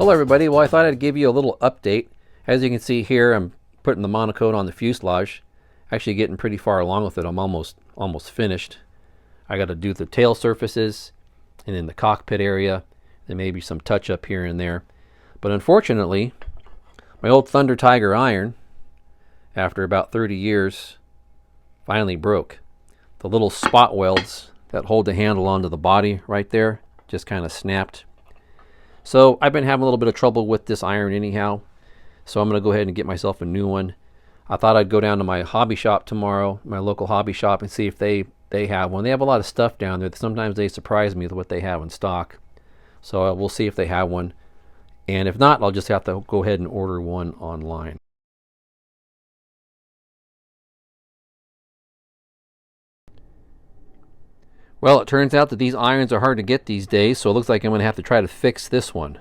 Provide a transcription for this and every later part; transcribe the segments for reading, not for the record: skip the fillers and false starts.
Hello everybody, well I thought I'd give you a little update. As you can see here, I'm putting the monocote on the fuselage. Actually getting pretty far along with it. I'm almost finished. I got to do the tail surfaces and then the cockpit area, and maybe some touch up here and there. But unfortunately, my old Thunder Tiger iron, after about 30 years, finally broke. The little spot welds that hold the handle onto the body right there just kind of snapped. So I've been having a little bit of trouble with this iron anyhow, so I'm going to go ahead and get myself a new one. I thought I'd go down to my hobby shop tomorrow, my local hobby shop, and see if they have one. They have a lot of stuff down there. Sometimes they surprise me with what they have in stock. So we'll see if they have one. And if not, I'll just have to go ahead and order one online. Well, it turns out that these irons are hard to get these days, so it looks like I'm going to have to try to fix this one.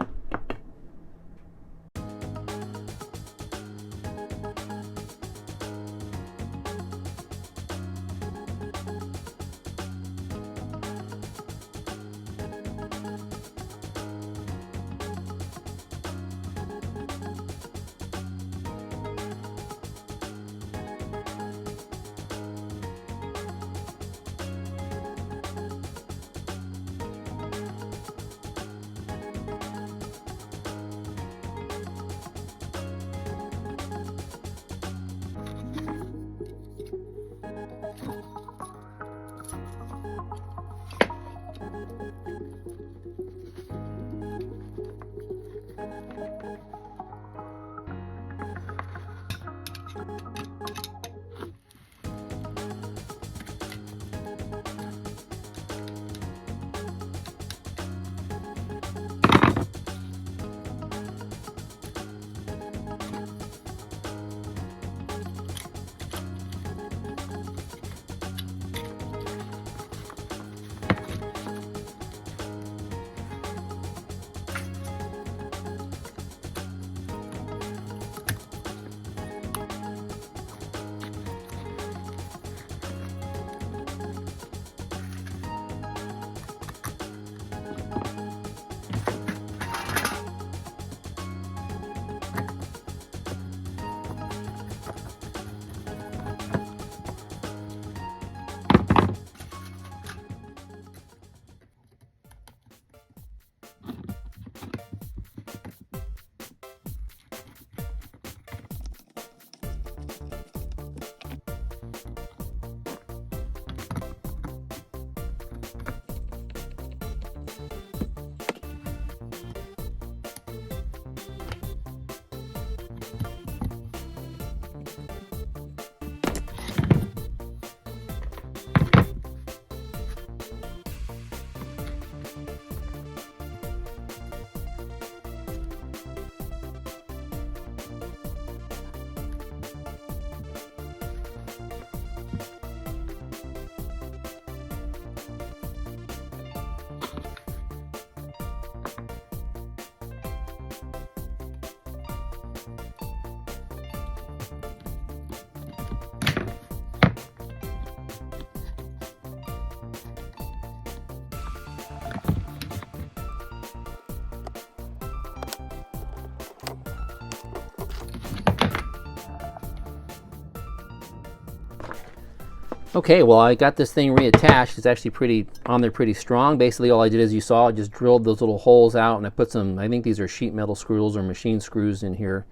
Okay, well I got this thing reattached. It's actually pretty strong. Basically all I did, as you saw, I just drilled those little holes out and I put some, I think these are sheet metal screws or machine screws in here.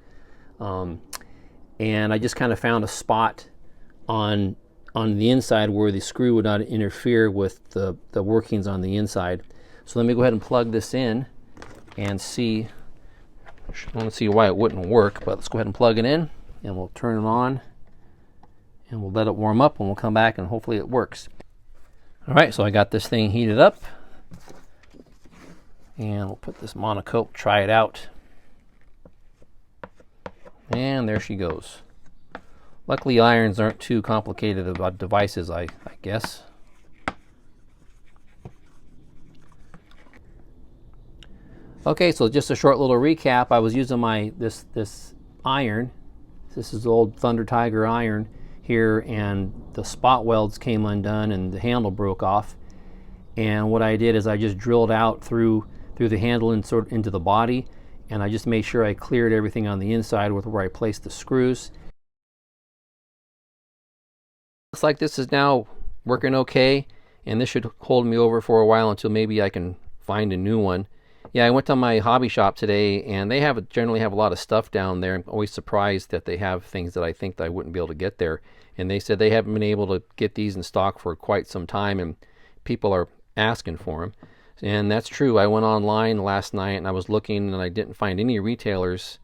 And I just kind of found a spot on the inside where the screw would not interfere with the workings on the inside. So let me go ahead and plug this in and see. I want to see why it wouldn't work, but let's go ahead and plug it in and we'll turn it on. And we'll let it warm up and we'll come back and hopefully it works. All right, so I got this thing heated up. And we'll put this monocote, try it out. And there she goes. Luckily irons aren't too complicated about devices, I guess. Okay, so just a short little recap. I was using this iron. This is the old Thunder Tiger iron here, and the spot welds came undone and the handle broke off. And what I did is I just drilled out through the handle and sort of into the body, and I just made sure I cleared everything on the inside with where I placed the screws. Looks like this is now working okay, and this should hold me over for a while until maybe I can find a new one. Yeah, I went to my hobby shop today, and they generally have a lot of stuff down there. I'm always surprised that they have things that I think that I wouldn't be able to get there. And they said they haven't been able to get these in stock for quite some time, and people are asking for them. And that's true. I went online last night and I was looking, and I didn't find any retailers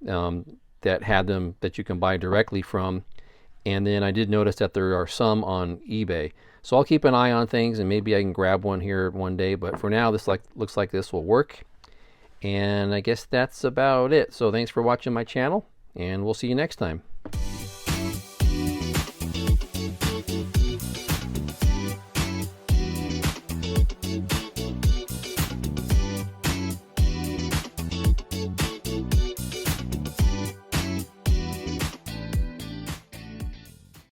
that had them that you can buy directly from. And then I did notice that there are some on eBay. So I'll keep an eye on things, and maybe I can grab one here one day. But for now, this looks like this will work. And I guess that's about it. So thanks for watching my channel, and we'll see you next time.